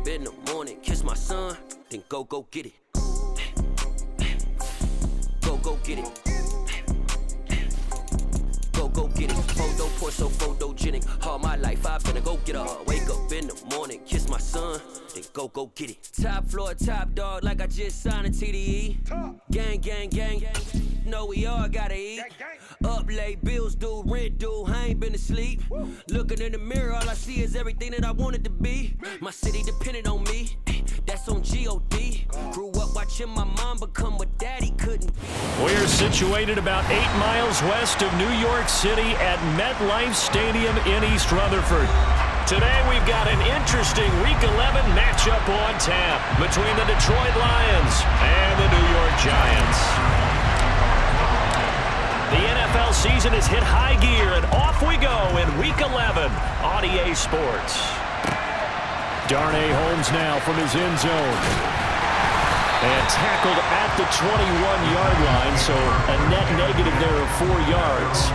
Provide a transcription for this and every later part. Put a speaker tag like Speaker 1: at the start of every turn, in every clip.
Speaker 1: in the morning, kiss my son, then go get it. Go get it. Go get it. Photo poor, so photogenic. All my life I've been a go-getter. Wake up in the morning, kiss my son, then go get it. Top floor, top dog, like I just signed a TDE. Gang. Know we all gotta eat. Up late, bills due, rent due, I ain't been asleep. Looking in the mirror, all I see is everything that I wanted to be. My city depended on me, that's on G.O.D. Grew up watching my mom become what daddy couldn't be.
Speaker 2: We're situated about 8 miles west of New York City at MetLife Stadium in East Rutherford. Today we've got an interesting Week 11 matchup on tap between the Detroit Lions and the New York Giants. The NFL season has hit high gear, and off we go in Week 11 on EA Sports. Darnay Holmes now from his end zone. And tackled at the 21-yard line, so a net negative there of 4 yards.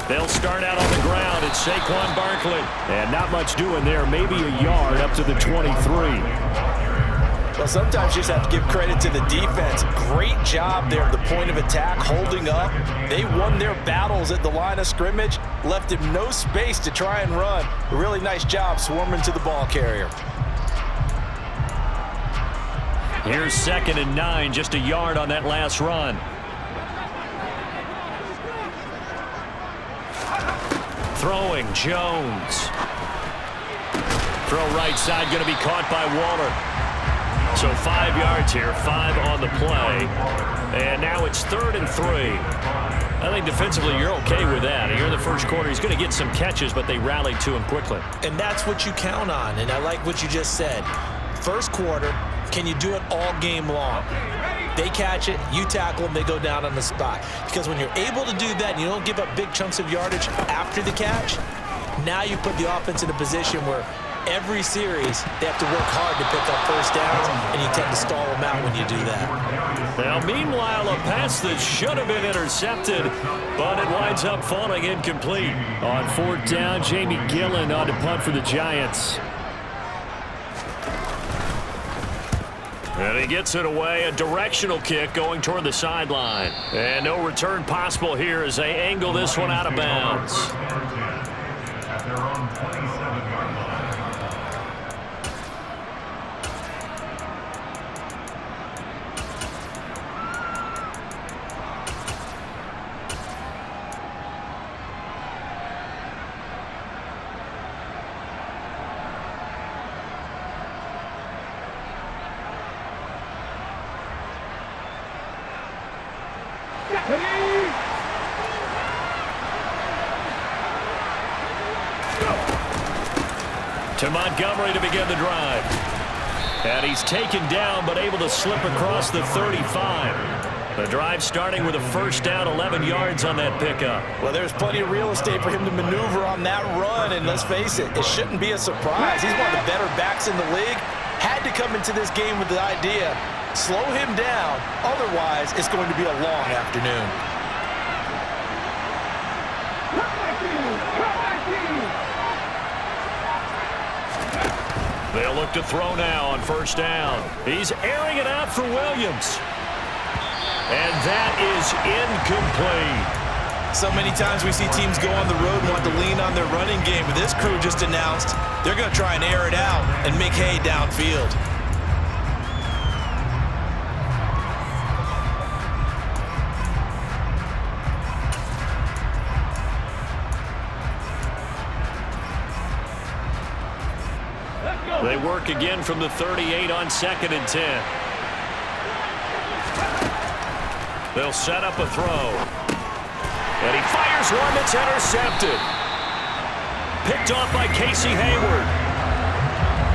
Speaker 2: They'll start out on the ground. It's Saquon Barkley. And not much doing there. Maybe a yard up to the 23.
Speaker 3: Well, sometimes you just have to give credit to the defense. Great job there at the point of attack, holding up. They won their battles at the line of scrimmage, left him no space to try and run. A really nice job swarming to the ball carrier.
Speaker 2: Here's 2nd and 9, just a yard on that last run. Throwing, Jones. Throw right side, going to be caught by Waller. So 5 yards here, 5 on the play. And now it's 3rd and 3. I think defensively you're okay with that. Here in the first quarter, he's going to get some catches, but they rallied to him quickly.
Speaker 3: And that's what you count on, and I like what you just said. First quarter, can you do it all game long? They catch it, you tackle them, they go down on the spot. Because when you're able to do that and you don't give up big chunks of yardage after the catch, now you put the offense in a position where every series they have to work hard to pick up first downs, and you tend to stall them out when you do that.
Speaker 2: Now, meanwhile, a pass that should have been intercepted, but it winds up falling incomplete. On 4th down, Jamie Gillen on to punt for the Giants. And he gets it away, a directional kick going toward the sideline. And no return possible here as they angle this one out of bounds. To Montgomery to begin the drive. And he's taken down, but able to slip across the 35. The drive starting with a first down, 11 yards on that pickup.
Speaker 3: Well, there's plenty of real estate for him to maneuver on that run, and let's face it, it shouldn't be a surprise. He's one of the better backs in the league. Had to come into this game with the idea, slow him down, otherwise it's going to be a long afternoon.
Speaker 2: They'll look to throw now on first down. He's airing it out for Williams. And that is incomplete.
Speaker 3: So many times we see teams go on the road and want to lean on their running game. But this crew just announced they're going to try and air it out and make hay downfield.
Speaker 2: They work again from the 38 on 2nd and 10. They'll set up a throw. And he fires one that's intercepted. Picked off by Casey Hayward.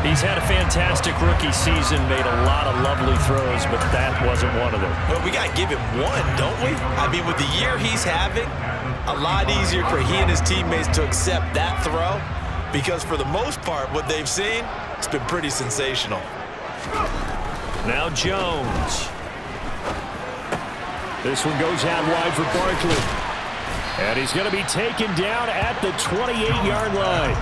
Speaker 2: He's had a fantastic rookie season, made a lot of lovely throws, but that wasn't one of them.
Speaker 3: Well, we got to give him one, don't we? I mean, with the year he's having, a lot easier for he and his teammates to accept that throw because for the most part, what they've seen, it's been pretty sensational.
Speaker 2: Now Jones. This one goes out wide for Barkley. And he's going to be taken down at the 28-yard line.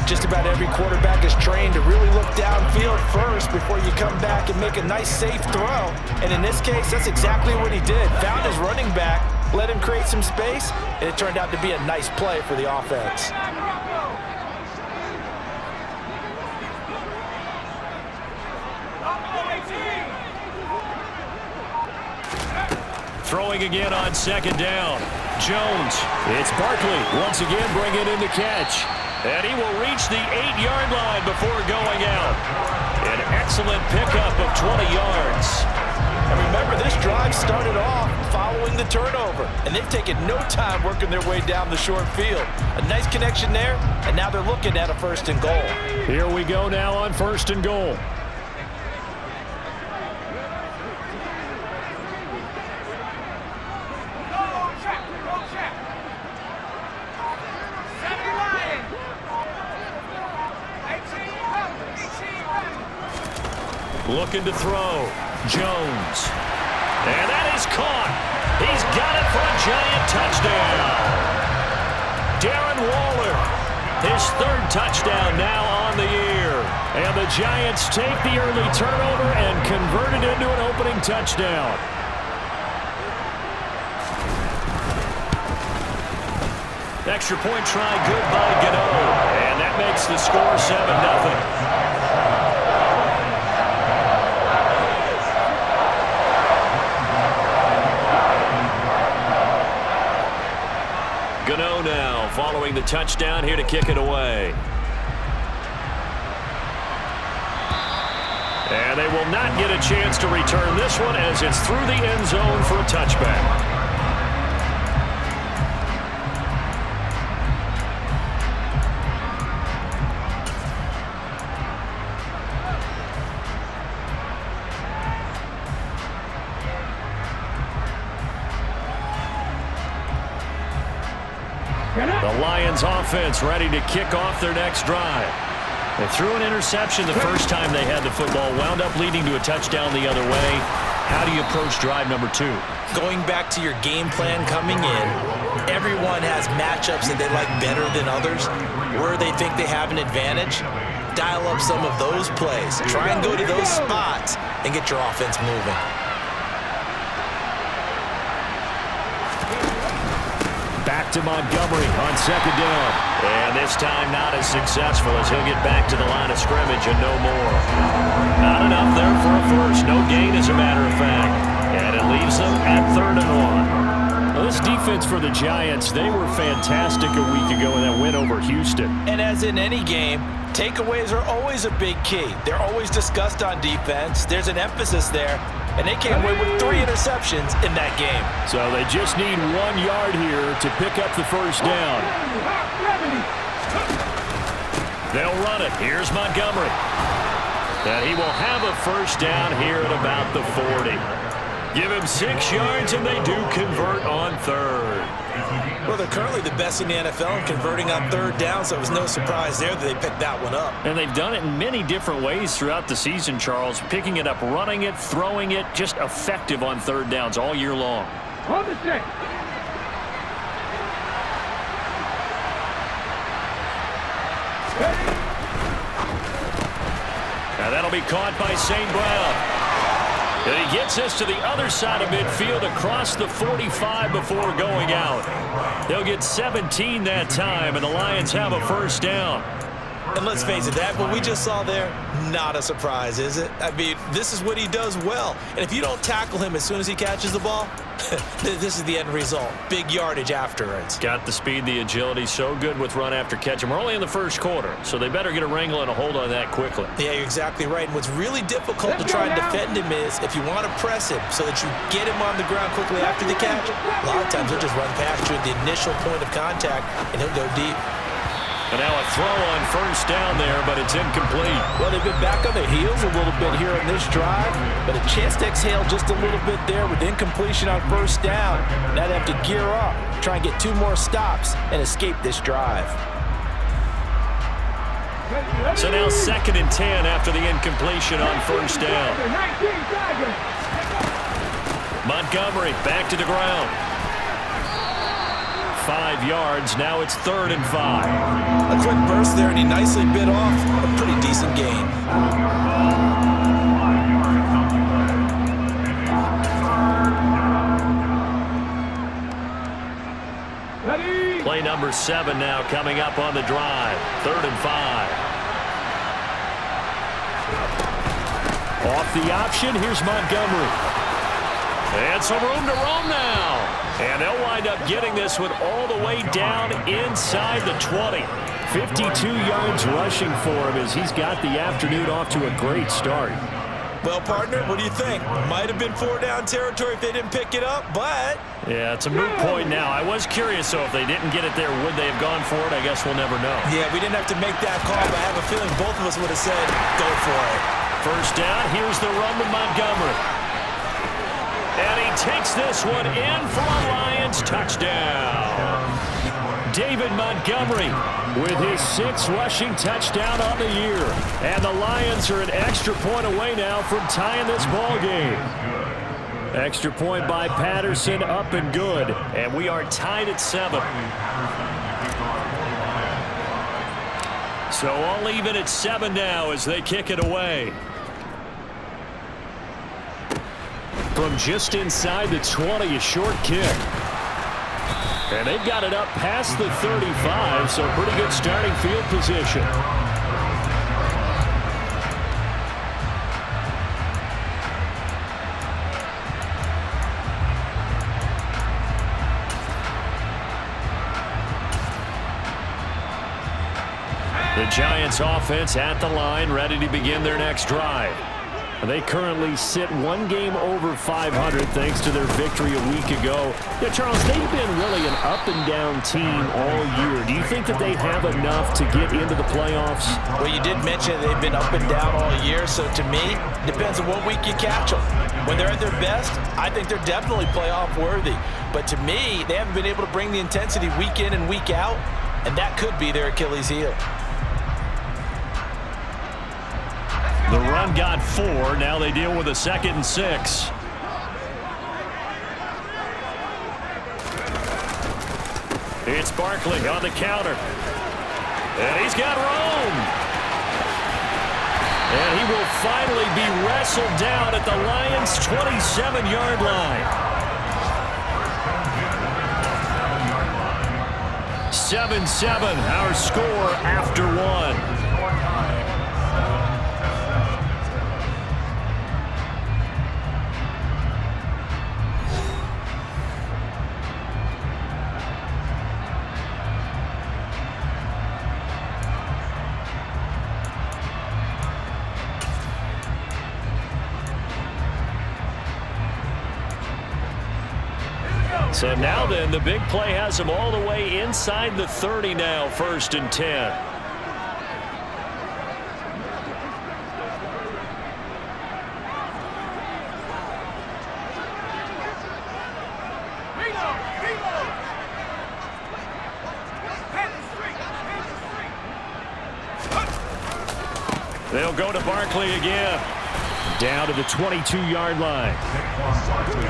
Speaker 3: Just about every quarterback is trained to really look downfield first before you come back and make a nice, safe throw. And in this case, that's exactly what he did. Found his running back, let him create some space, and it turned out to be a nice play for the offense.
Speaker 2: Throwing again on second down. Jones. It's Barkley once again bringing in the catch. And he will reach the 8-yard line before going out. An excellent pickup of 20 yards.
Speaker 3: And remember, this drive started off following the turnover. And they've taken no time working their way down the short field. A nice connection there, and now they're looking at a 1st and goal.
Speaker 2: Here we go now on 1st and goal. Looking to throw. Jones. And that is caught. He's got it for a giant touchdown. Darren Waller, his 3rd touchdown now on the year. And the Giants take the early turnover and convert it into an opening touchdown. Extra point try good by Gano. And that makes the score 7-0. Gano now following the touchdown here to kick it away. And they will not get a chance to return this one as it's through the end zone for a touchback. The Lions offense ready to kick off their next drive. They threw an interception the first time they had the football, wound up leading to a touchdown the other way. How do you approach drive number 2?
Speaker 3: Going back to your game plan coming in, everyone has matchups that they like better than others. Where they think they have an advantage, dial up some of those plays. Try and go to those spots and get your offense moving.
Speaker 2: Back to Montgomery on second down. And this time not as successful as he'll get back to the line of scrimmage and no more. Not enough there for a first. No gain, as a matter of fact. And it leaves them at 3rd and 1. Well, this defense for the Giants, they were fantastic a week ago in that win over Houston.
Speaker 3: And as in any game, takeaways are always a big key. They're always discussed on defense. There's an emphasis there. And they came away with 3 interceptions in that game.
Speaker 2: So they just need 1 yard here to pick up the first down. They'll run it. Here's Montgomery. And he will have a first down here at about the 40. Give him 6 yards, and they do convert on 3rd.
Speaker 3: Well, they're currently the best in the NFL in converting on 3rd down, so it was no surprise there that they picked that one up.
Speaker 2: And they've done it in many different ways throughout the season, Charles. Picking it up, running it, throwing it, just effective on 3rd downs all year long.
Speaker 4: On the stick.
Speaker 2: Now that'll be caught by St. Brown. And he gets us to the other side of midfield across the 45 before going out. They'll get 17 that time, and the Lions have a first down.
Speaker 3: And let's face it, that what we just saw there, not a surprise, is it? I mean, this is what he does well. And if you don't tackle him as soon as he catches the ball, this is the end result. Big yardage afterwards.
Speaker 2: Got the speed, the agility, so good with run after catch. And we're only in the first quarter, so they better get a wrangle and a hold on that quickly.
Speaker 3: Yeah, you're exactly right. And what's really difficult to try and defend him is if you want to press him so that you get him on the ground quickly after the catch, a lot of times he'll just run past you at the initial point of contact, and he'll go deep.
Speaker 2: And now a throw on first down there, but it's incomplete.
Speaker 3: Well, they've been back on their heels a little bit here in this drive, but a chance to exhale just a little bit there with incompletion on first down. Now they have to gear up, try and get 2 more stops, and escape this drive.
Speaker 2: So now 2nd and 10 after the incompletion on first down. Montgomery back to the ground. 5 yards. Now it's 3rd and 5.
Speaker 3: A quick burst there, and he nicely bit off a pretty decent gain.
Speaker 2: Play number 7 now coming up on the drive. 3rd and 5. Off the option, here's Montgomery. And some room to roam now. And they'll wind up getting this one all the way down inside the 20. 52 yards rushing for him as he's got the afternoon off to a great start.
Speaker 3: Well, partner, what do you think? Might have been 4-down territory if they didn't pick it up, but...
Speaker 2: Yeah, it's a moot point now. I was curious, so if they didn't get it there, would they have gone for it? I guess we'll never know.
Speaker 3: Yeah, we didn't have to make that call, but I have a feeling both of us would have said, go for it.
Speaker 2: First down, here's the run with Montgomery. And he takes this one in for a Lions touchdown. David Montgomery with his 6th rushing touchdown on the year. And the Lions are an extra point away now from tying this ball game. Extra point by Patterson, up and good. And we are tied at 7. So all even at 7 now as they kick it away. From just inside the 20, a short kick. And they've got it up past the 35, so pretty good starting field position. The Giants offense at the line, ready to begin their next drive. They currently sit 1 game over 500 thanks to their victory a week ago. Yeah, Charles, they've been really an up-and-down team all year. Do you think that they have enough to get into the playoffs?
Speaker 3: Well, you did mention they've been up and down all year, so to me, it depends on what week you catch them. When they're at their best, I think they're definitely playoff-worthy. But to me, they haven't been able to bring the intensity week in and week out, and that could be their Achilles heel.
Speaker 2: The run got 4. Now they deal with a 2nd and 6. It's Barkley on the counter. And he's got room. And he will finally be wrestled down at the Lions' 27-yard line. 7-7, our score after 1. So now then, the big play has them all the way inside the 30 now, 1st and 10. They'll go to Barkley again. Down to the 22-yard line.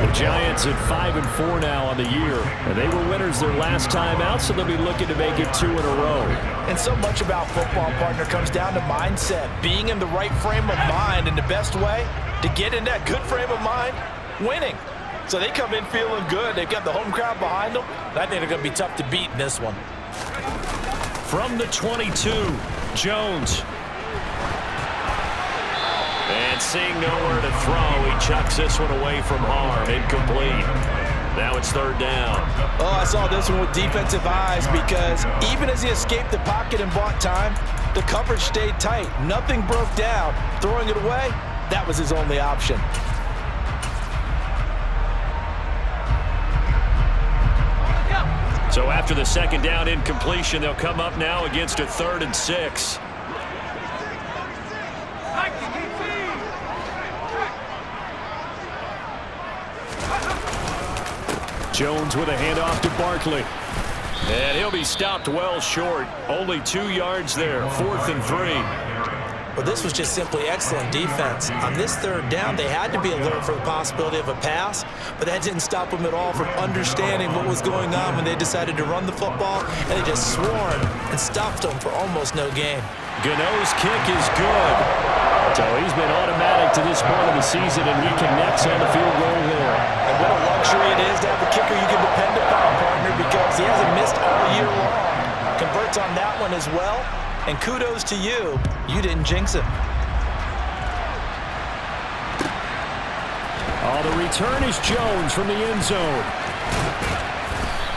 Speaker 2: The Giants at 5-4 now on the year. And they were winners their last time out, so they'll be looking to make it 2 in a row.
Speaker 3: And so much about football, partner, comes down to mindset. Being in the right frame of mind, and the best way to get in that good frame of mind, winning. So they come in feeling good. They've got the home crowd behind them. And I think they're going to be tough to beat in this one.
Speaker 2: From the 22, Jones. And seeing nowhere to throw, he chucks this one away from harm. Incomplete. Now it's 3rd down.
Speaker 3: Oh, I saw this one with defensive eyes because even as he escaped the pocket and bought time, the coverage stayed tight. Nothing broke down. Throwing it away, that was his only option.
Speaker 2: So after the second down incompletion, they'll come up now against a 3rd and 6. Jones with a handoff to Barkley. And he'll be stopped well short. Only 2 yards there. 4th and 3.
Speaker 3: Well, this was just simply excellent defense. On this 3rd down, they had to be alert for the possibility of a pass, but that didn't stop them at all from understanding what was going on when they decided to run the football, and they just swarmed and stopped them for almost no gain.
Speaker 2: Gano's kick is good. So he's been automatic to this point of the season, and he connects on the field goal there.
Speaker 3: And what a luxury it is to have a kicker you can depend upon, partner, because he hasn't missed all year long. Converts on that one as well. And kudos to you. You didn't jinx him.
Speaker 2: Oh, the return is Jones from the end zone.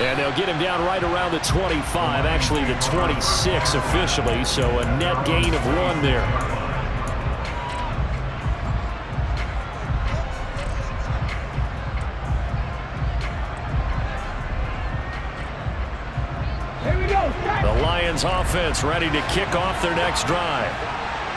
Speaker 2: And they'll get him down right around the 25, actually the 26 officially, so a net gain of 1 there. The Lions offense ready to kick off their next drive.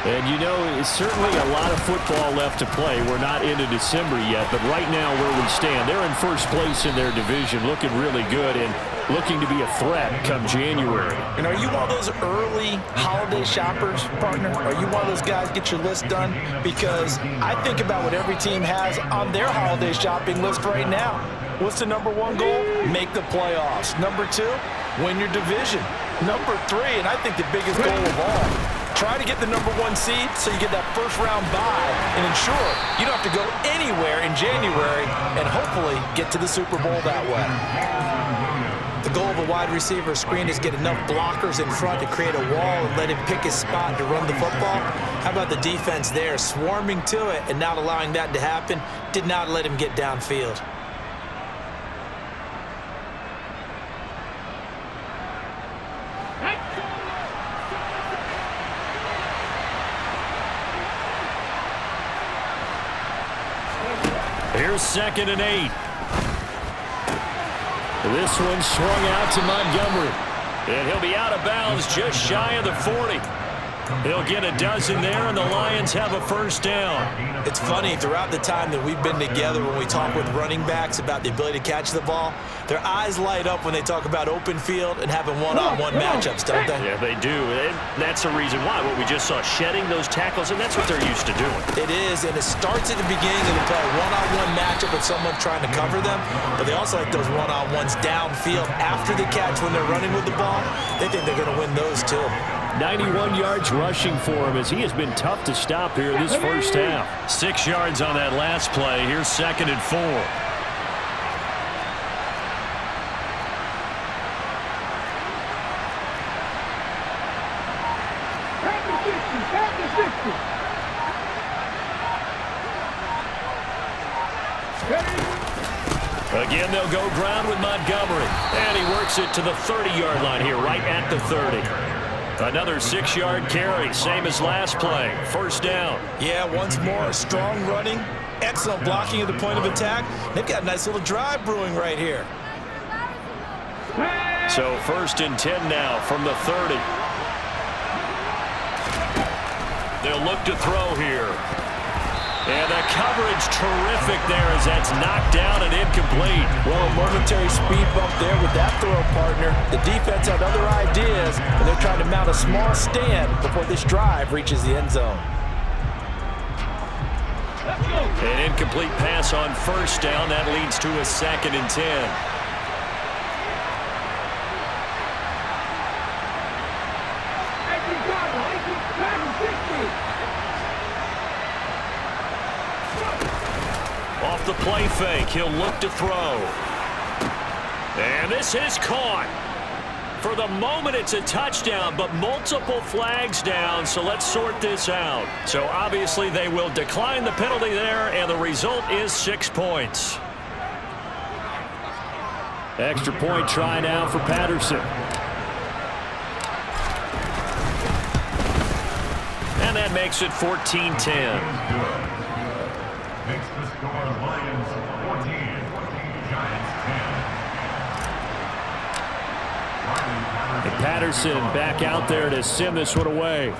Speaker 2: And you know, it's certainly a lot of football left to play. We're not into December yet, but right now where we stand, they're in first place in their division, looking really good and looking to be a threat come January.
Speaker 3: And are you one of those early holiday shoppers, partner? Are you one of those guys get your list done? Because I think about what every team has on their holiday shopping list right now. What's the number 1 goal? Make the playoffs. Number 2, win your division. Number 3, and I think the biggest goal of all, try to get the number 1 seed so you get that first-round bye and ensure you don't have to go anywhere in January and hopefully get to the Super Bowl that way. The goal of a wide receiver screen is get enough blockers in front to create a wall and let him pick his spot to run the football. How about the defense there, swarming to it and not allowing that to happen? Did not let him get downfield.
Speaker 2: Here's 2nd and 8. This one swung out to Montgomery. And he'll be out of bounds just shy of the 40. He'll get a dozen there, and the Lions have a first down.
Speaker 3: It's funny, throughout the time that we've been together when we talk with running backs about the ability to catch the ball, their eyes light up when they talk about open field and having one-on-one matchups, don't they?
Speaker 2: Yeah, they do. And that's the reason why. What we just saw, shedding those tackles, and that's what they're used to doing.
Speaker 3: It is, and it starts at the beginning of the play, one-on-one matchup with someone trying to cover them, but they also like those one-on-ones downfield after the catch when they're running with the ball. They think they're going to win those too.
Speaker 2: 91 yards rushing for him as he has been tough to stop here this first half. 6 yards on that last play. Here's 2nd and 4. Again, they'll go ground with Montgomery. And he works it to the 30-yard line here, right at the 30. Another 6-yard carry, same as last play. First down.
Speaker 3: Yeah, once more, strong running, excellent blocking at the point of attack. They've got a nice little drive brewing right here.
Speaker 2: So 1st and 10 now from the 30. They'll look to throw here. And the coverage terrific there as that's knocked down and incomplete.
Speaker 3: Well, a momentary speed bump there with that throw, partner. The defense had other ideas, and they're trying to mount a small stand before this drive reaches the end zone.
Speaker 2: An incomplete pass on first down. That leads to a 2nd and 10. Off the play fake, he'll look to throw. And this is caught. For the moment, it's a touchdown, but multiple flags down, so let's sort this out. So obviously they will decline the penalty there, and the result is 6 points. Extra point try now for Patterson. And that makes it 14-10.
Speaker 4: Makes the score Lions 14, Giants
Speaker 2: Patterson back out there to send this one away.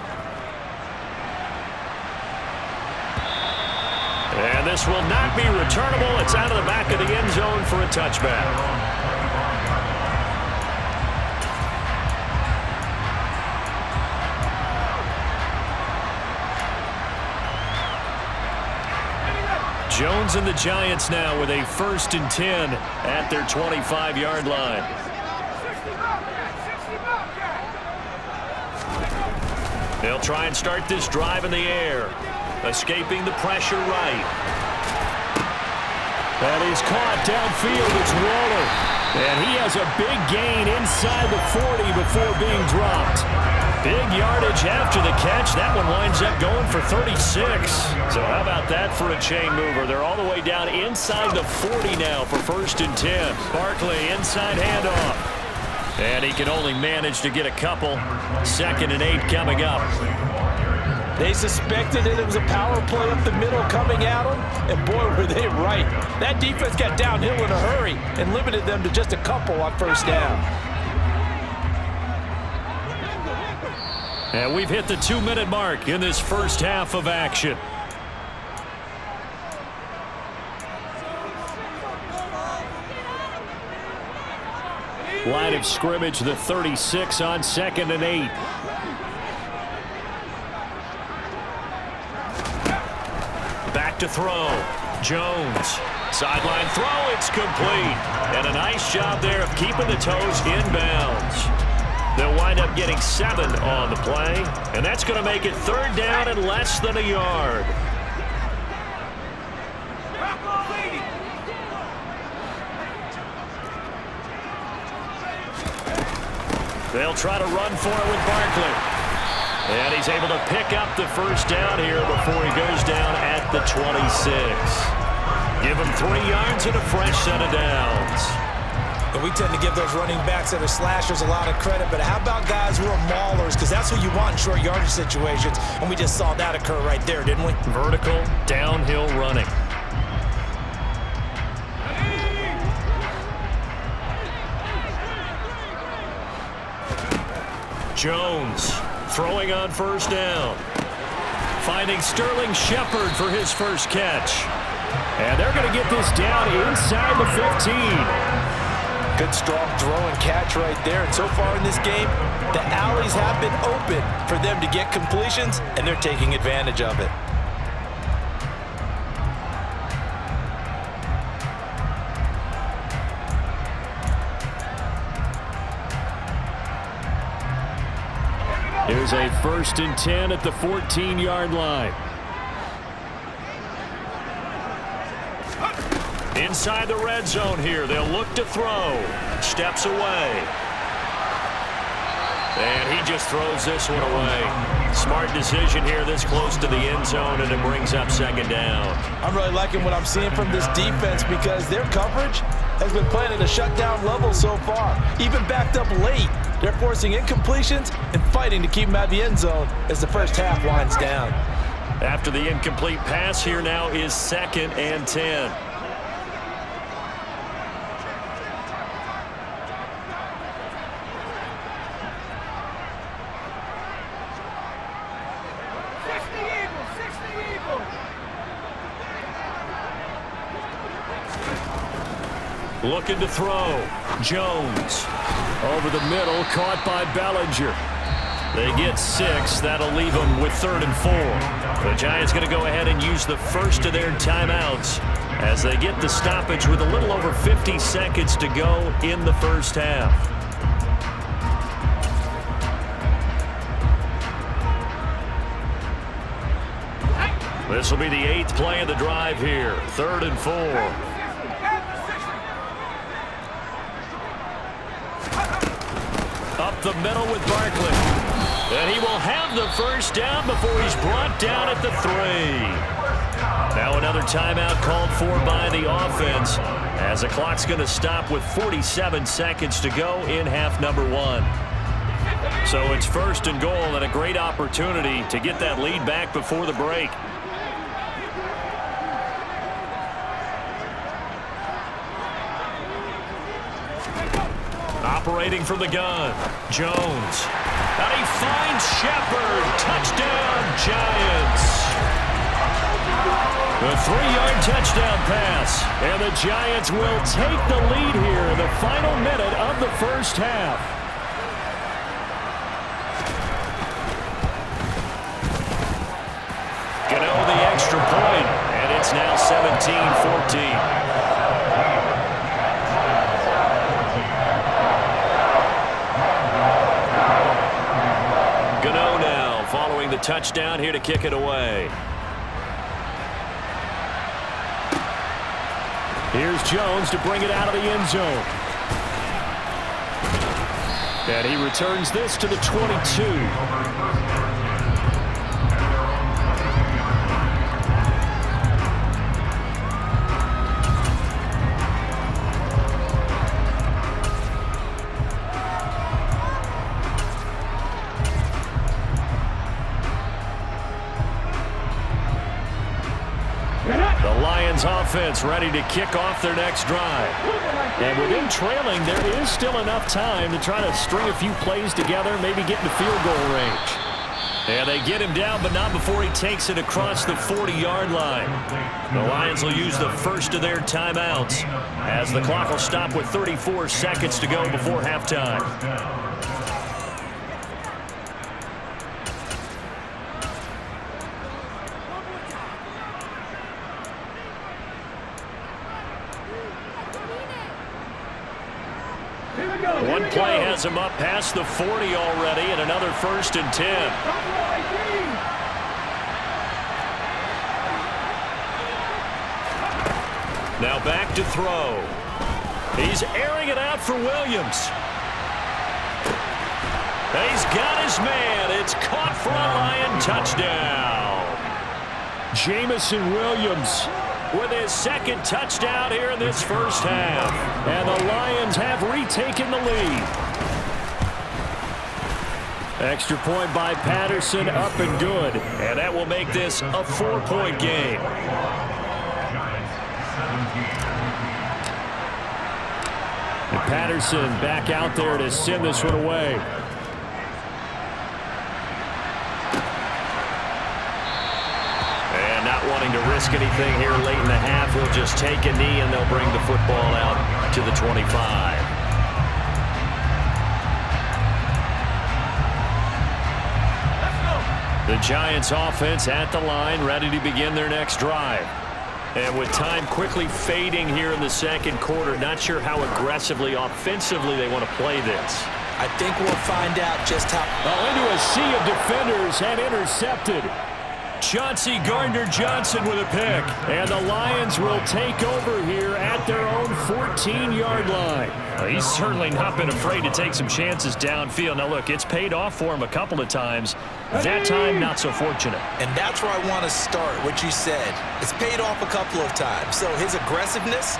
Speaker 2: And this will not be returnable. It's out of the back of the end zone for a touchback. Jones and the Giants now with a 1st and 10 at their 25-yard line. They'll try and start this drive in the air. Escaping the pressure right. That is caught downfield. It's Waller. And he has a big gain inside the 40 before being dropped. Big yardage after the catch. That one winds up going for 36. So how about that for a chain mover? They're all the way down inside the 40 now for 1st and 10. Barkley inside handoff. And he can only manage to get a couple. 2nd and 8 coming up.
Speaker 3: They suspected it was a power play up the middle coming at them, and boy, were they right. That defense got downhill in a hurry and limited them to just a couple on 1st down.
Speaker 2: And we've hit the 2-minute mark in this first half of action. Line of scrimmage, the 36 on 2nd and 8. Back to throw. Jones. Sideline throw. It's complete. And a nice job there of keeping the toes inbounds. They'll wind up getting 7 on the play. And that's going to make it 3rd down and less than a yard. They'll try to run for it with Barkley. And he's able to pick up the 1st down here before he goes down at the 26. Give him 3 yards and a fresh set of downs.
Speaker 3: And we tend to give those running backs that are slashers a lot of credit, but how about guys who are maulers? Because that's who you want in short yardage situations, and we just saw that occur right there, didn't we?
Speaker 2: Vertical, downhill running. Jones throwing on 1st down. Finding Sterling Shepard for his 1st catch. And they're going to get this down inside the 15.
Speaker 3: Good strong throw and catch right there. And so far in this game, the alleys have been open for them to get completions, and they're taking advantage of it.
Speaker 2: Here's a 1st and 10 at the 14-yard line. Inside the red zone here. They'll look to throw. Steps away. And he just throws this one away. Smart decision here this close to the end zone, and it brings up 2nd down.
Speaker 3: I'm really liking what I'm seeing from this defense because their coverage has been playing at a shutdown level so far. Even backed up late, they're forcing incompletions and fighting to keep them out of the end zone as the first half winds down.
Speaker 2: After the incomplete pass, here now is 2nd and 10. Looking to throw. Jones over the middle, caught by Bellinger. They get 6. That'll leave them with 3rd and 4. The Giants going to go ahead and use the first of their timeouts as they get the stoppage with a little over 50 seconds to go in the first half. This will be the 8th play of the drive here. 3rd and 4. Up the middle with Barkley. And he will have the 1st down before he's brought down at the 3. Now another timeout called for by the offense as the clock's going to stop with 47 seconds to go in half number 1. So it's 1st and goal and a great opportunity to get that lead back before the break. Operating from the gun, Jones. And he finds Shepard. Touchdown, Giants. The 3-yard touchdown pass. And the Giants will take the lead here in the final minute of the first half. Gano the extra point, and it's now 17-14. Gano now following the touchdown here to kick it away. Here's Jones to bring it out of the end zone. And he returns this to the 22. Offense ready to kick off their next drive. And with them trailing, there is still enough time to try to string a few plays together, maybe get into field goal range. And they get him down, but not before he takes it across the 40-yard line. The Lions will use the first of their timeouts as the clock will stop with 34 seconds to go before halftime. One play has him up past the 40 already, and another 1st and 10. Now back to throw. He's airing it out for Williams. And he's got his man. It's caught for a Lion touchdown. Jamison Williams with his second touchdown here in this first half. And the Lions have retaken the lead. Extra point by Patterson, up and good. And that will make this a 4-point game. And Patterson back out there to send this one away. Wanting to risk anything here late in the half, he'll just take a knee and they'll bring the football out to the 25. The Giants offense at the line, ready to begin their next drive. And with time quickly fading here in the second quarter, not sure how aggressively, offensively they want to play this.
Speaker 3: I think we'll find out just how.
Speaker 2: Into a sea of defenders and intercepted. Chauncey Gardner-Johnson with a pick. And the Lions will take over here at their own 14-yard line. Well, he's certainly not been afraid to take some chances downfield. Now, look, it's paid off for him a couple of times. That time, not so fortunate.
Speaker 3: And that's where I want to start, what you said. It's paid off a couple of times. So his aggressiveness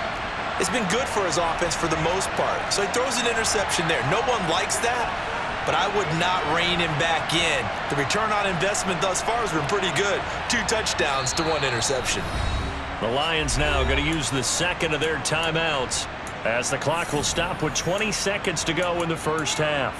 Speaker 3: has been good for his offense for the most part. So he throws an interception there. No one likes that. But I would not rein him back in. The return on investment thus far has been pretty good. 2 touchdowns to 1 interception.
Speaker 2: The Lions now going to use the second of their timeouts as the clock will stop with 20 seconds to go in the first half.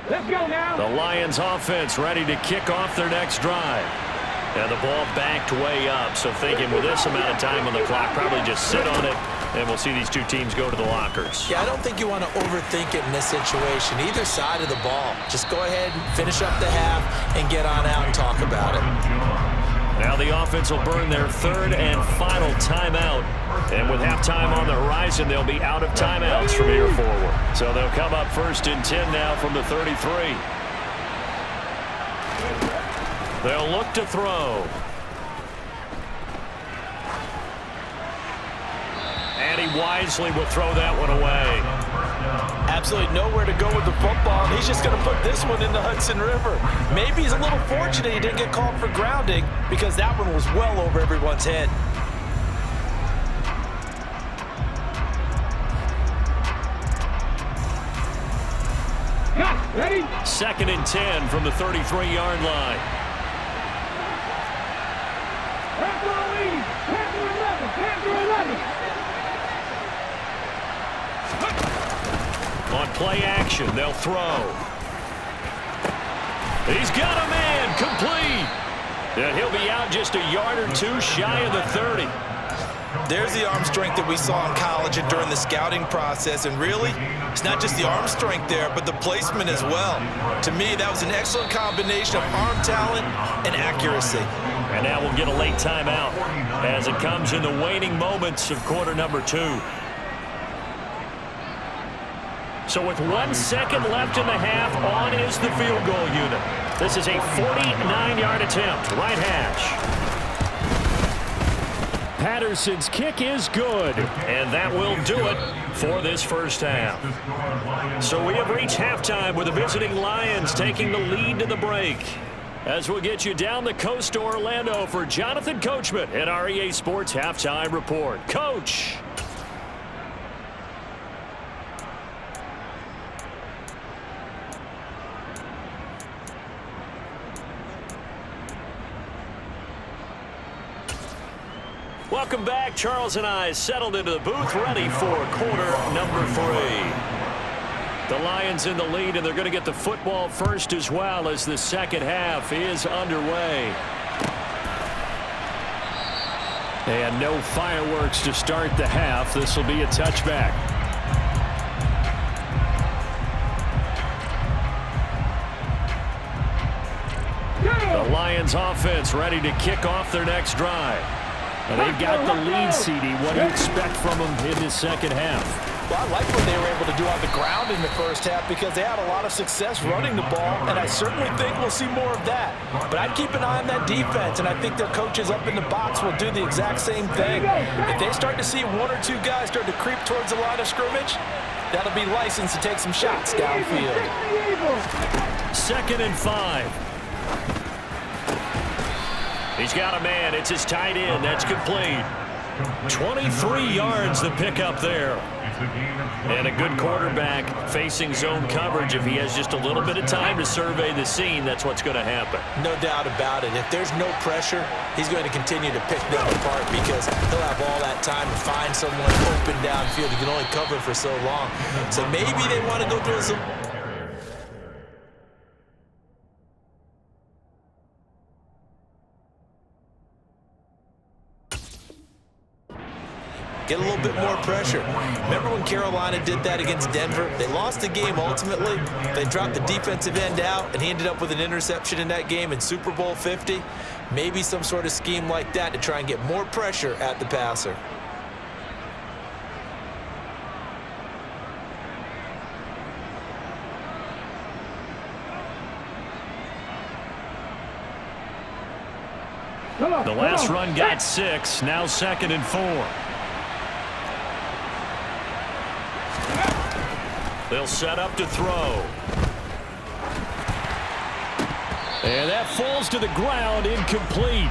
Speaker 5: Let's go now.
Speaker 2: The Lions offense ready to kick off their next drive. And the ball backed way up, so thinking with this amount of time on the clock, probably just sit on it, and we'll see these two teams go to the lockers.
Speaker 3: Yeah, I don't think you want to overthink it in this situation. Either side of the ball. Just go ahead, finish up the half, and get on out and talk about it.
Speaker 2: Now the offense will burn their 3rd and final timeout. And with halftime on the horizon, they'll be out of timeouts from here forward. So they'll come up 1st and 10 now from the 33. They'll look to throw. And he wisely will throw that one away.
Speaker 3: Absolutely nowhere to go with the football, and he's just going to put this one in the Hudson River. Maybe he's a little fortunate he didn't get called for grounding because that one was well over everyone's head.
Speaker 2: 2nd and 10 from the 33-yard line. On play action, they'll throw. He's got a man, complete. And he'll be out just a yard or two shy of the 30.
Speaker 3: There's the arm strength that we saw in college and during the scouting process. And really, it's not just the arm strength there, but the placement as well. To me, that was an excellent combination of arm talent and accuracy.
Speaker 2: And now we'll get a late timeout as it comes in the waning moments of quarter number 2. So with 1 second left in the half, on is the field goal unit. This is a 49-yard attempt, right hash. Patterson's kick is good, and that will do it for this first half. So we have reached halftime with the visiting Lions taking the lead to the break. As we'll get you down the coast to Orlando for Jonathan Coachman at our EA Sports Halftime Report. Coach. Welcome back. Charles and I settled into the booth, ready for quarter number 3. The Lions in the lead, and they're going to get the football first as well as the second half is underway. And no fireworks to start the half. This will be a touchback. The Lions offense ready to kick off their next drive. And they've got the lead, CD. What do you expect from them in this second half?
Speaker 3: Well, I like what they were able to do on the ground in the first half because they had a lot of success running the ball, and I certainly think we'll see more of that. But I'd keep an eye on that defense, and I think their coaches up in the box will do the exact same thing. If they start to see 1 or 2 guys start to creep towards the line of scrimmage, that'll be licensed to take some shots downfield.
Speaker 2: 2nd and 5. He's got a man. It's his tight end. That's complete. 23 yards the pickup there. And a good quarterback facing zone coverage. If he has just a little bit of time to survey the scene, that's what's going to happen.
Speaker 3: No doubt about it. If there's no pressure, he's going to continue to pick them apart because he'll have all that time to find someone open downfield. He can only cover for so long. So maybe they want to go do some... Get a little bit more pressure. Remember when Carolina did that against Denver? They lost the game ultimately. They dropped the defensive end out, and he ended up with an interception in that game in Super Bowl 50. Maybe some sort of scheme like that to try and get more pressure at the passer.
Speaker 2: The last run got 6. Now 2nd and 4. They'll set up to throw. And that falls to the ground, incomplete.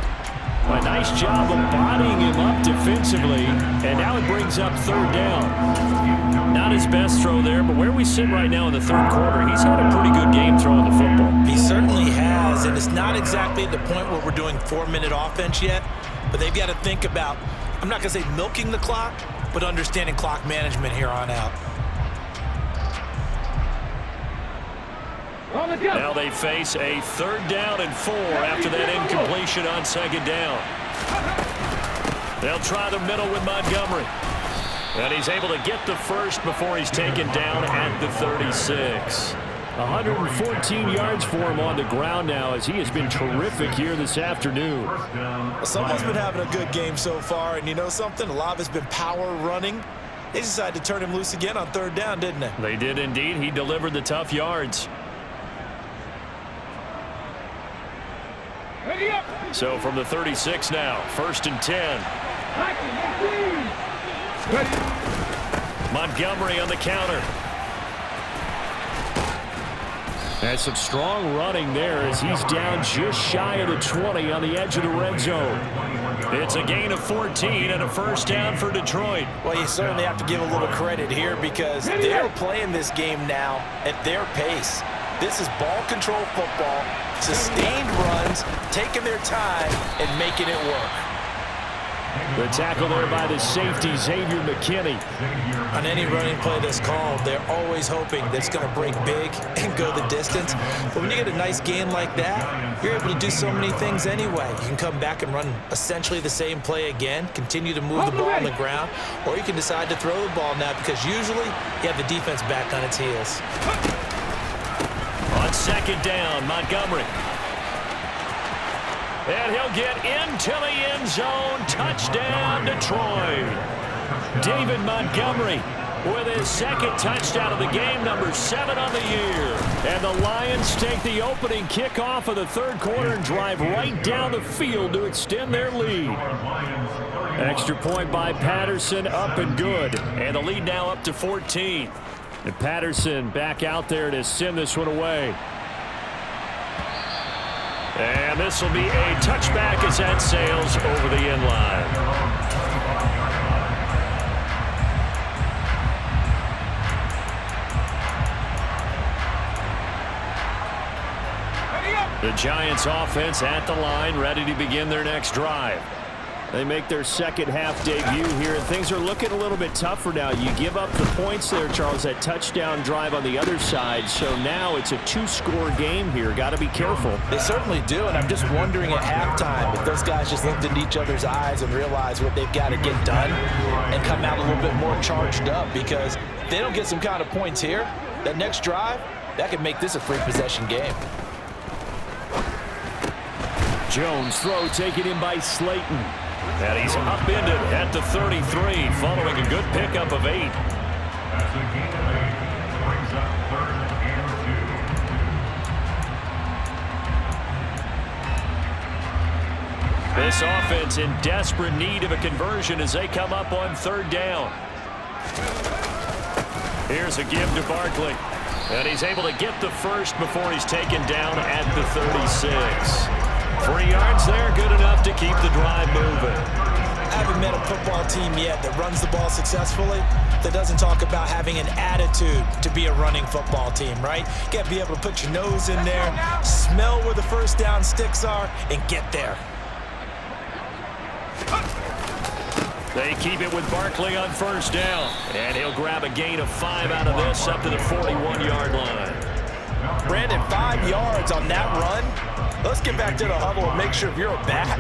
Speaker 2: A nice job of bodying him up defensively. And now it brings up 3rd down. Not his best throw there, but where we sit right now in the 3rd quarter, he's had a pretty good game throwing the football.
Speaker 3: He certainly has, and it's not exactly the point where we're doing 4-minute offense yet, but they've got to think about, I'm not going to say milking the clock, but understanding clock management here on out.
Speaker 2: Now they face a 3rd down and 4 after that incompletion on 2nd down. They'll try the middle with Montgomery. And he's able to get the first before he's taken down at the 36. 114 yards for him on the ground now as he has been terrific here this afternoon.
Speaker 3: Someone's been having a good game so far, and you know something? A lot of it's been power running. They decided to turn him loose again on 3rd down, didn't they?
Speaker 2: They did indeed. He delivered the tough yards. So from the 36 now, 1st and 10. Montgomery on the counter. That's some strong running there as he's down just shy of the 20 on the edge of the red zone. It's a gain of 14 and a 1st down for Detroit.
Speaker 3: Well, you certainly have to give a little credit here because they're playing this game now at their pace. This is ball control football, sustained runs, taking their time, and making it work.
Speaker 2: The tackle there by the safety, Xavier McKinney.
Speaker 3: On any running play that's called, they're always hoping that it's going to break big and go the distance. But when you get a nice gain like that, you're able to do so many things anyway. You can come back and run essentially the same play again, continue to move the ball on the ground, or you can decide to throw the ball now because usually you have the defense back on its heels.
Speaker 2: On second down, Montgomery. And he'll get into the end zone. Touchdown, Detroit. David Montgomery with his second touchdown of the game, number 7 on the year. And the Lions take the opening kickoff of the third quarter and drive right down the field to extend their lead. Extra point by Patterson, up and good. And the lead now up to 14. And Patterson back out there to send this one away. And this will be a touchback as that sails over the end line. The Giants offense at the line, ready to begin their next drive. They make their second half debut here, and things are looking a little bit tougher now. You give up the points there, Charles, that touchdown drive on the other side. So now it's a 2-score game here. Got to be careful.
Speaker 3: They certainly do, and I'm just wondering at halftime if those guys just looked into each other's eyes and realized what they've got to get done and come out a little bit more charged up, because if they don't get some kind of points here, that next drive, that could make this a free possession game.
Speaker 2: Jones throw taken in by Slayton. And he's upended at the 33, following a good pickup of 8.
Speaker 4: That's a gain of 8. Brings up 3rd and 2.
Speaker 2: This offense in desperate need of a conversion as they come up on 3rd down. Here's a give to Barkley. And he's able to get the first before he's taken down at the 36. 3 yards there, good enough to keep the drive moving.
Speaker 3: I haven't met a football team yet that runs the ball successfully that doesn't talk about having an attitude to be a running football team, right? You got to be able to put your nose in there, smell where the first down sticks are, and get there.
Speaker 2: They keep it with Barkley on 1st down. And he'll grab a gain of 5 out of this up to the 41-yard line.
Speaker 3: Brandon, 5 yards on that run. Let's get back to the huddle and make sure if you're a back,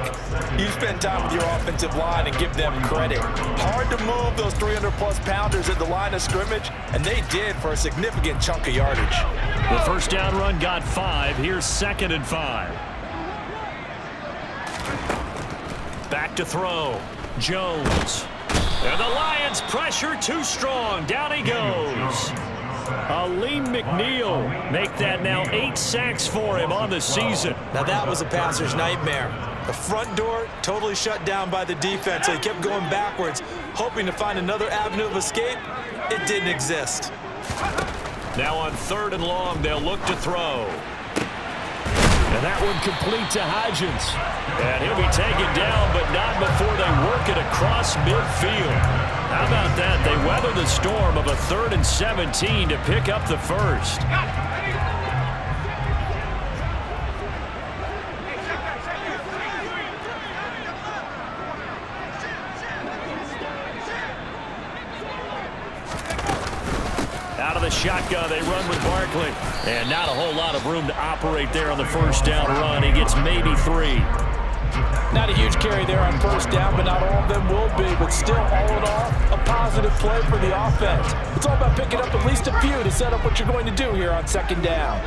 Speaker 3: you spend time with your offensive line and give them credit. Hard to move those 300-plus pounders at the line of scrimmage, and they did for a significant chunk of yardage.
Speaker 2: The 1st down run got 5. Here's 2nd and 5. Back to throw. Jones. And the Lions pressure too strong. Down he goes. Aleem McNeil make that now 8 sacks for him on the season.
Speaker 3: Now that was a passer's nightmare. The front door totally shut down by the defense. They kept going backwards, hoping to find another avenue of escape. It didn't exist.
Speaker 2: Now on 3rd and long, they'll look to throw. And that one complete to Hodgins. And he'll be taken down, but not before they work it across midfield. How about that? They weather the storm of a 3rd and 17 to pick up the first. Out of the shotgun, they run with Barkley. And not a whole lot of room to operate there on the 1st down run. He gets maybe 3.
Speaker 3: Not a huge carry there on 1st down, but not all of them will be. But still, all in all, a positive play for the offense. It's all about picking up at least a few to set up what you're going to do here on 2nd down.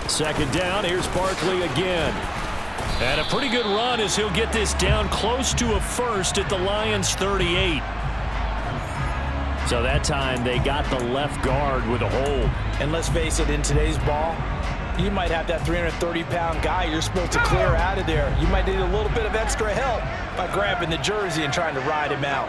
Speaker 2: Second down, here's Barkley again. And a pretty good run as he'll get this down close to a first at the Lions' 38. So that time they got the left guard with a hold.
Speaker 3: And let's face it, in today's ball, you might have that 330-pound guy you're supposed to clear out of there. You might need a little bit of extra help by grabbing the jersey and trying to ride him out.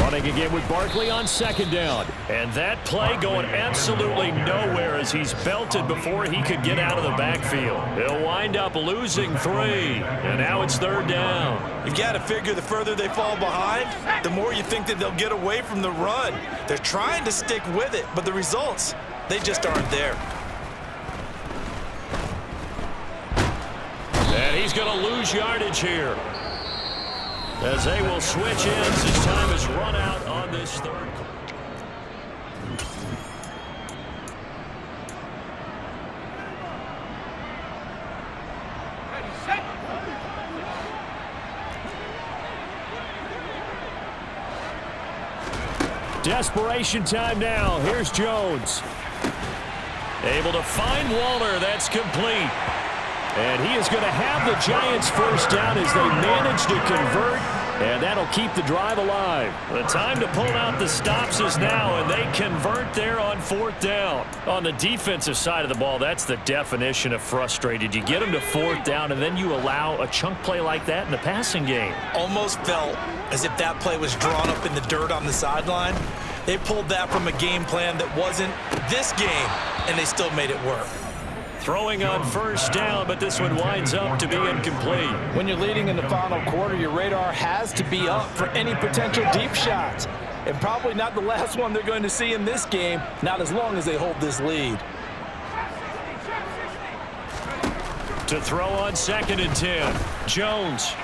Speaker 2: Running again with Barkley on second down. And that play going absolutely nowhere as he's belted before he could get out of the backfield. He'll wind up losing 3. And now it's third down.
Speaker 3: You've got to figure the further they fall behind, the more you think that they'll get away from the run. They're trying to stick with it, but the results, they just aren't there.
Speaker 2: And he's going to lose yardage here, as they will switch ends as time is run out on this third. Desperation time now. Here's Jones. Able to find Waller. That's complete. And he is going to have the Giants first down as they manage to convert, and that'll keep the drive alive. The time to pull out the stops is now, and they convert there on fourth down. On the defensive side of the ball, that's the definition of frustrated. You get them to fourth down, and then you allow a chunk play like that in the passing game.
Speaker 3: Almost felt as if that play was drawn up in the dirt on the sideline. They pulled that from a game plan that wasn't this game, and they still made it work.
Speaker 2: Throwing on first down, but this one winds up to be incomplete.
Speaker 5: When you're leading in the final quarter, your radar has to be up for any potential deep shots. And probably not the last one they're going to see in this game, not as long as they hold this lead.
Speaker 2: To throw on second and 10, Jones.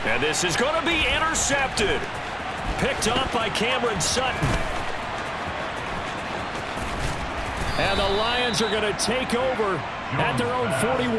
Speaker 2: And this is going to be intercepted. Picked up by Cameron Sutton. And the Lions are going to take over at their own 41.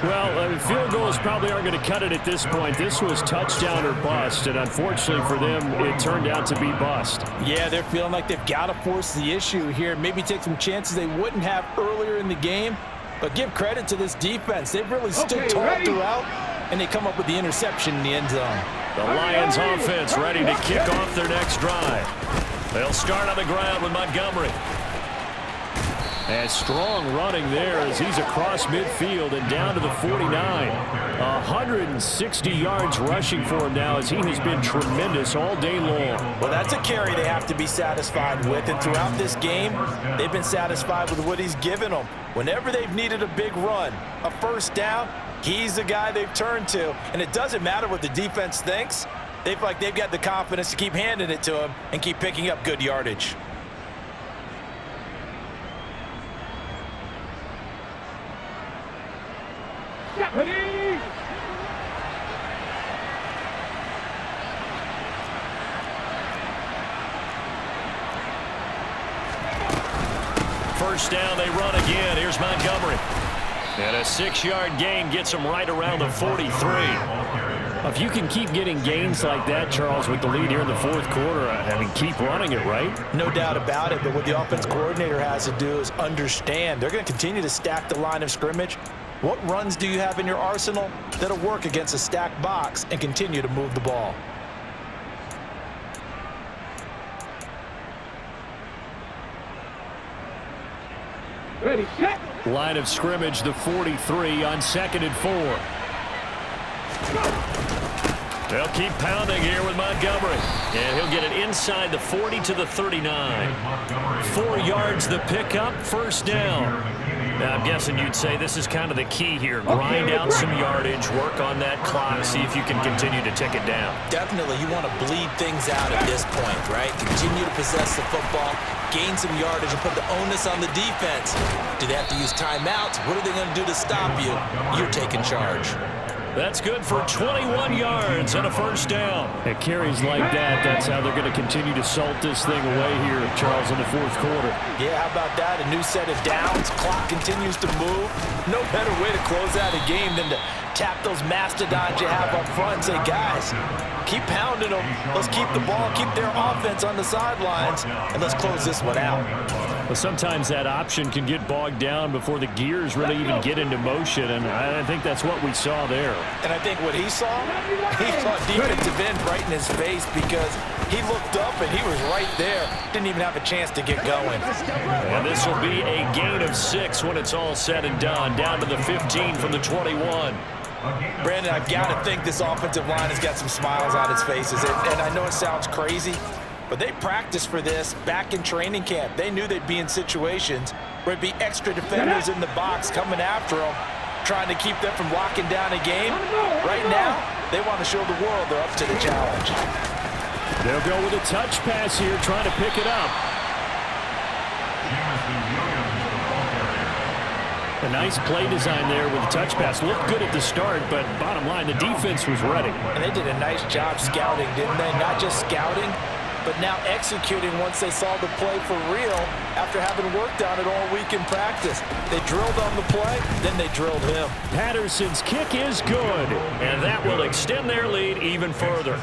Speaker 2: Well, field goals probably aren't going to cut it at this point. This was touchdown or bust, and unfortunately for them, it turned out to be bust.
Speaker 5: Yeah, they're feeling like they've got to force the issue here. Maybe take some chances they wouldn't have earlier in the game. But give credit to this defense. They've really stood tall throughout, and they come up with the interception in the end zone.
Speaker 2: The Lions offense ready to kick off their next drive. They'll start on the ground with Montgomery. And strong running there as he's across midfield and down to the 49. 160 yards rushing for him now as he has been tremendous all day long.
Speaker 5: Well, that's a carry they have to be satisfied with. And throughout this game, they've been satisfied with what he's given them. Whenever they've needed a big run, a first down, he's the guy they've turned to. And it doesn't matter what the defense thinks. They've got the confidence to keep handing it to him and keep picking up good yardage.
Speaker 2: First down, they run again. Here's Montgomery. And a 6-yard gain gets him right around the 43. If you can keep getting gains like that, Charles, with the lead here in the fourth quarter, I mean, keep running it, right?
Speaker 5: No doubt about it, but what the offense coordinator has to do is understand. They're going to continue to stack the line of scrimmage. What runs do you have in your arsenal that'll work against a stacked box and continue to move the ball?
Speaker 4: Ready, set.
Speaker 2: Line of scrimmage, the 43 on 2nd and 4. They'll keep pounding here with Montgomery. And he'll get it inside the 40 to the 39. 4 yards the pickup, first down. Now, I'm guessing you'd say this is kind of the key here. Grind out some yardage, work on that clock, see if you can continue to tick it down.
Speaker 3: Definitely, you want to bleed things out at this point, right? Continue to possess the football, gain some yardage, and put the onus on the defense. Do they have to use timeouts? What are they going to do to stop you? You're taking charge.
Speaker 2: That's good for 21 yards and a first down. It carries like that. That's how they're going to continue to salt this thing away here, Charles, in the fourth quarter.
Speaker 5: Yeah, how about that? A new set of downs. Clock continues to move. No better way to close out a game than to tap those mastodons you have up front and say, guys, keep pounding them. Let's keep the ball, keep their offense on the sidelines, and let's close this one out.
Speaker 2: Well, sometimes that option can get bogged down before the gears really even get into motion, and I think that's what we saw there.
Speaker 5: And I think what he saw defensive end right in his face because he looked up and he was right there. Didn't even have a chance to get going.
Speaker 2: And this will be a gain of 6 when it's all said and done. Down to the 15 from the 21.
Speaker 5: Brandon, I've got to think this offensive line has got some smiles on its faces. And I know it sounds crazy, but they practiced for this back in training camp. They knew they'd be in situations where it'd be extra defenders in the box coming after them, trying to keep them from locking down a game. Right now, they want to show the world they're up to the challenge.
Speaker 2: They'll go with a touch pass here, trying to pick it up. A nice play design there with a touch pass. Looked good at the start, but bottom line, the defense was ready.
Speaker 5: And they did a nice job scouting, didn't they? Not just scouting, but now executing once they saw the play for real after having worked on it all week in practice. They drilled on the play, then they drilled him.
Speaker 2: Patterson's kick is good, and that will extend their lead even further.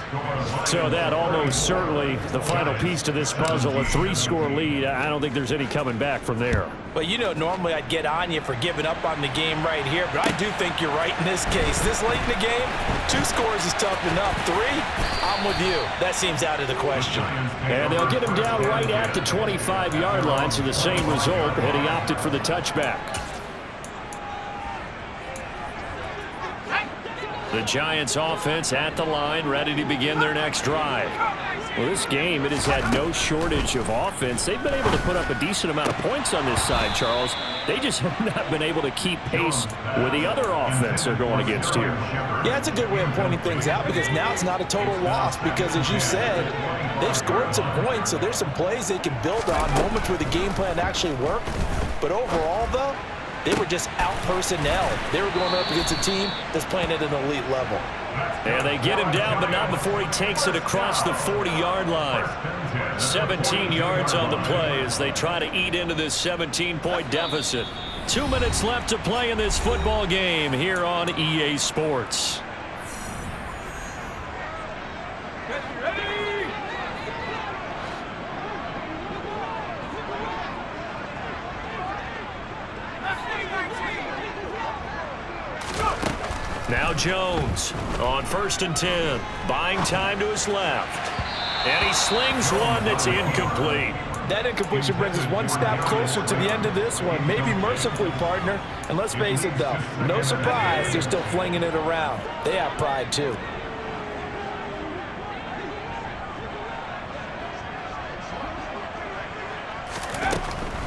Speaker 2: So that almost certainly the final piece to this puzzle, a 3-score lead. I don't think there's any coming back from there.
Speaker 5: Well, you know, normally I'd get on you for giving up on the game right here, but I do think you're right in this case. This late in the game, 2 scores is tough enough. 3, I'm with you. That seems out of the question.
Speaker 2: And they'll get him down right at the 25-yard line, so the same result, and he opted for the touchback. The Giants offense at the line, ready to begin their next drive. Well, this game, it has had no shortage of offense. They've been able to put up a decent amount of points on this side, Charles. They just have not been able to keep pace with the other offense they're going against here.
Speaker 5: Yeah, it's a good way of pointing things out because now it's not a total loss because, as you said, they've scored some points, so there's some plays they can build on, moments where the game plan actually worked. But overall, though, they were just out-personnel. They were going up against a team that's playing at an elite level.
Speaker 2: And they get him down, but not before he takes it across the 40-yard line. 17 yards on the play as they try to eat into this 17-point deficit. 2 minutes left to play in this football game here on EA Sports. Now Jones on 1st and 10, buying time to his left. And he slings one that's incomplete.
Speaker 5: That incompletion brings us one step closer to the end of this one. Maybe mercifully, partner. And let's face it, though, no surprise, they're still flinging it around. They have pride, too.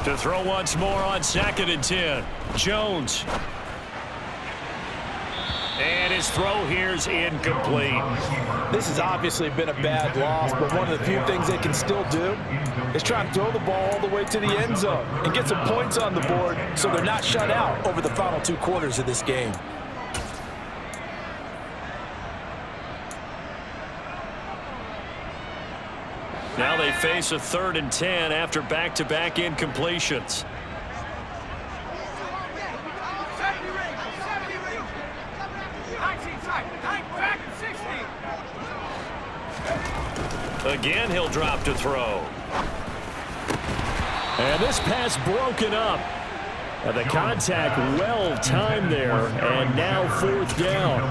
Speaker 2: To throw once more on 2nd and 10. Jones. And his throw here's incomplete.
Speaker 5: This has obviously been a bad loss, but one of the few things they can still do is try and throw the ball all the way to the end zone and get some points on the board so they're not shut out over the final 2 quarters of this game.
Speaker 2: Now they face a 3rd and 10 after back-to-back incompletions. Again, he'll drop to throw. And this pass broken up. And the contact well timed there, and now 4th down.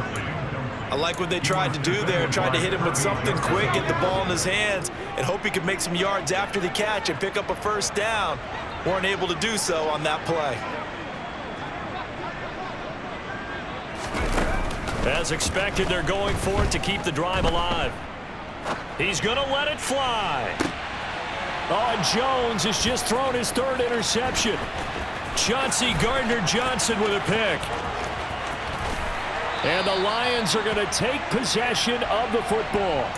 Speaker 5: I like what they tried to do there, tried to hit him with something quick, get the ball in his hands, and hope he could make some yards after the catch and pick up a 1st down. Weren't able to do so on that play.
Speaker 2: As expected, they're going for it to keep the drive alive. He's going to let it fly. Oh, and Jones has just thrown his 3rd interception. Chauncey Gardner-Johnson with a pick. And the Lions are going to take possession of the football.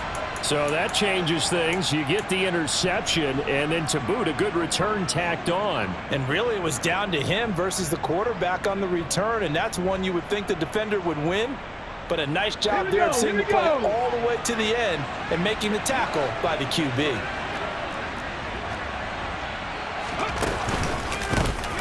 Speaker 2: So that changes things. You get the interception, and then to boot, a good return tacked on.
Speaker 5: And really, it was down to him versus the quarterback on the return, and that's one you would think the defender would win. But a nice job there of seeing the play all the way to the end and making the tackle by the QB.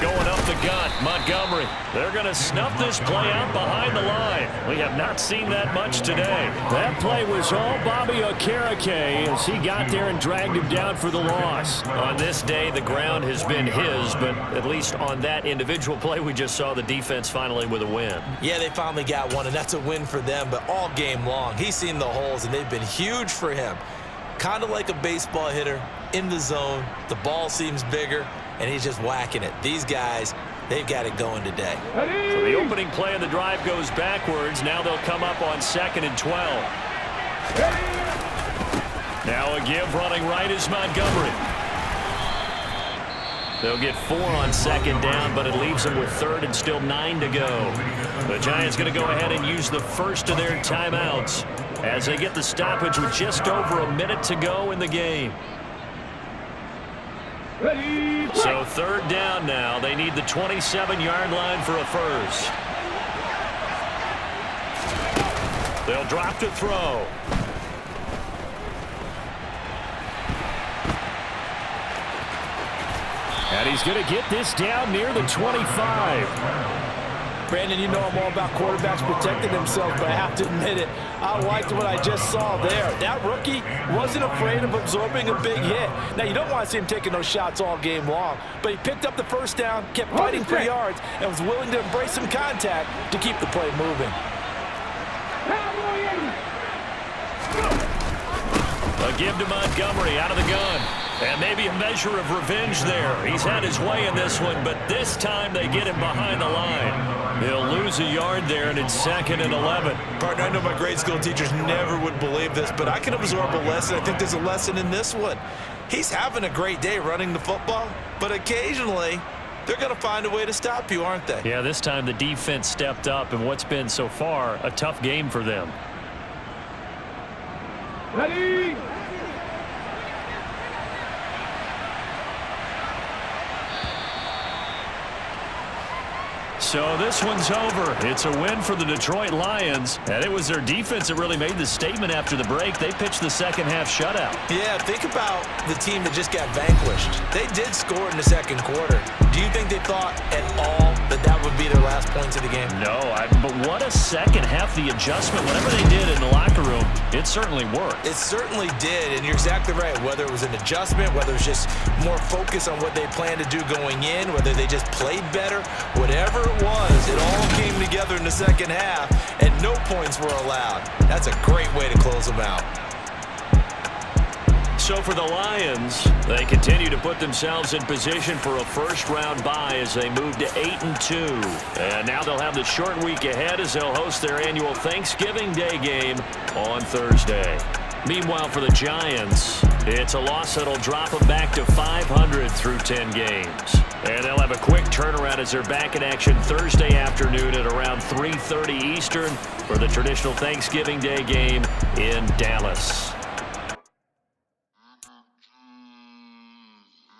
Speaker 2: Going up the gut, Montgomery. They're going to snuff this play out behind the line. We have not seen that much today. That play was all Bobby Okereke as he got there and dragged him down for the loss. On this day, the ground has been his, but at least on that individual play, we just saw the defense finally with a win.
Speaker 5: Yeah, they finally got one, and that's a win for them, but all game long, he's seen the holes, and they've been huge for him. Kind of like a baseball hitter in the zone. The ball seems bigger, and he's just whacking it. These guys
Speaker 3: they've got it going today.
Speaker 2: So the opening play of the drive goes backwards. Now they'll come up on 2nd and 12. Now a give running right is Montgomery. They'll get 4 on 2nd down, but it leaves them with 3rd and still 9 to go. The Giants going to go ahead and use the first of their timeouts as they get the stoppage with just over a minute to go in the game. So 3rd down now. They need the 27-yard line for a first. They'll drop to throw. And he's going to get this down near the 25.
Speaker 5: Brandon, you know I'm all about quarterbacks protecting themselves, but I have to admit it. I liked what I just saw there. That rookie wasn't afraid of absorbing a big hit. Now, you don't want to see him taking those shots all game long, but he picked up the first down, kept fighting for yards, and was willing to embrace some contact to keep the play moving.
Speaker 2: A give to Montgomery out of the gun. And maybe a measure of revenge there. He's had his way in this one, but this time they get him behind the line. He'll lose a yard there, and it's 2nd and 11.
Speaker 3: Partner, I know my grade school teachers never would believe this, but I can absorb a lesson. I think there's a lesson in this one. He's having a great day running the football, but occasionally they're going to find a way to stop you, aren't they?
Speaker 2: Yeah, this time the defense stepped up in what's been so far a tough game for them.
Speaker 4: Ready?
Speaker 2: So this one's over. It's a win for the Detroit Lions, and it was their defense that really made the statement after the break. They pitched the second half shutout.
Speaker 3: Yeah, think about the team that just got vanquished. They did score in the second quarter. Do you think they thought at all that that would be their last points of the game?
Speaker 2: No, but what a second half. The adjustment, whatever they did in the locker room, it certainly worked.
Speaker 3: It certainly did, and you're exactly right. Whether it was an adjustment, whether it was just more focus on what they planned to do going in, whether they just played better, whatever it was, it all came together in the second half, and no points were allowed. That's a great way to close them out.
Speaker 2: So for the Lions, they continue to put themselves in position for a first-round bye as they move to 8-2. And now they'll have the short week ahead as they'll host their annual Thanksgiving Day game on Thursday. Meanwhile, for the Giants, it's a loss that'll drop them back to 500 through 10 games. And they'll have a quick turnaround as they're back in action Thursday afternoon at around 3:30 Eastern for the traditional Thanksgiving Day game in Dallas.